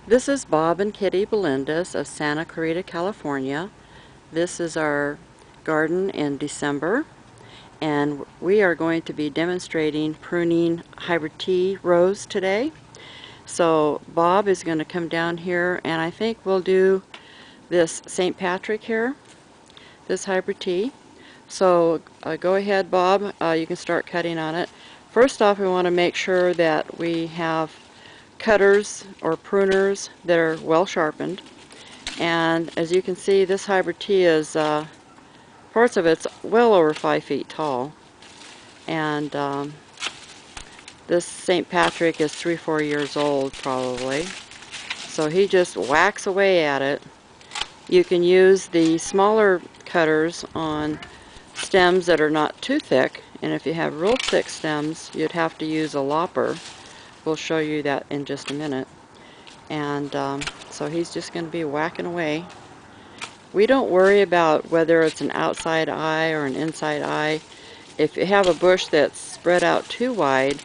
This is Bob and Kitty Belendez of Santa Clarita, California. This is our garden in December, and we are going to be demonstrating pruning hybrid tea rose today. So Bob is going to come down here, and I think we'll do this St. Patrick here, this hybrid tea. So go ahead, Bob, you can start cutting on it. First off, we want to make sure that we have cutters or pruners that are well sharpened, and as you can see, this hybrid tea is parts of it's well over 5 feet tall, and this St. Patrick is 3-4 years old probably, so he just whacks away at it. You can use the smaller cutters on stems that are not too thick, and if you have real thick stems you'd have to use a lopper. We'll show you that in just a minute. And so he's just going to be whacking away. We don't worry about whether it's an outside eye or an inside eye. If you have a bush that's spread out too wide,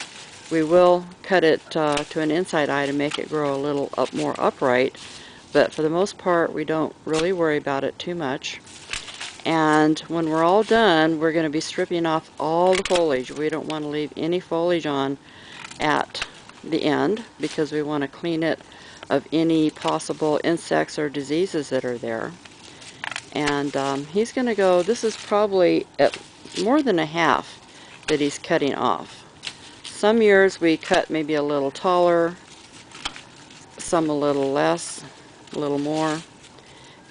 we will cut it to an inside eye to make it grow a little more upright. But for the most part, we don't really worry about it too much. And when we're all done, we're going to be stripping off all the foliage. We don't want to leave any foliage on at the end because we want to clean it of any possible insects or diseases that are there. And he's going to go, this is probably at more than a half that he's cutting off. Some years we cut maybe a little taller, some a little less, a little more,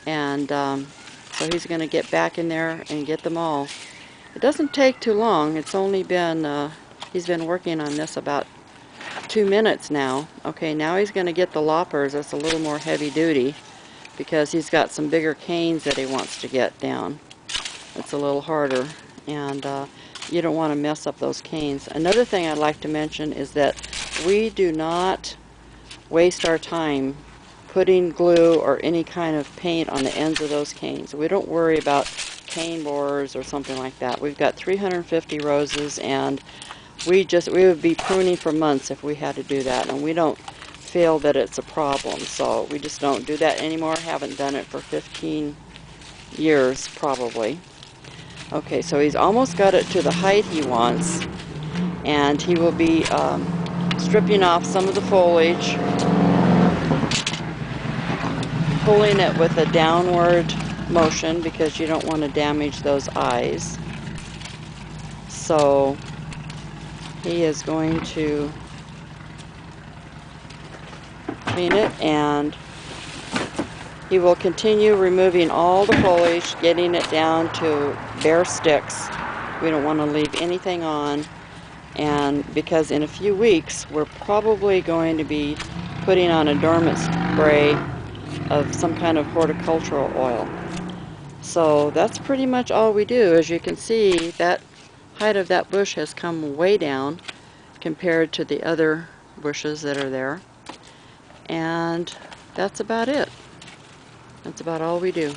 and so he's going to get back in there and get them all. It doesn't take too long. It's only been, he's been working on this about 2 minutes now. Okay, now he's going to get the loppers. That's a little more heavy duty because he's got some bigger canes that he wants to get down. It's a little harder, and you don't want to mess up those canes. Another thing I'd like to mention is that we do not waste our time putting glue or any kind of paint on the ends of those canes. We don't worry about cane borers or something like that. We've got 350 roses, and we would be pruning for months if we had to do that, and we don't feel that it's a problem, so we just don't do that anymore. Haven't done it for 15 years probably. Okay, so he's almost got it to the height he wants, and he will be stripping off some of the foliage, pulling it with a downward motion because you don't want to damage those eyes. So he is going to clean it, and he will continue removing all the foliage, getting it down to bare sticks. We don't want to leave anything on, and because in a few weeks we're probably going to be putting on a dormant spray of some kind of horticultural oil. So that's pretty much all we do. As you can see, that height of that bush has come way down compared to the other bushes that are there, and that's about it. That's about all we do.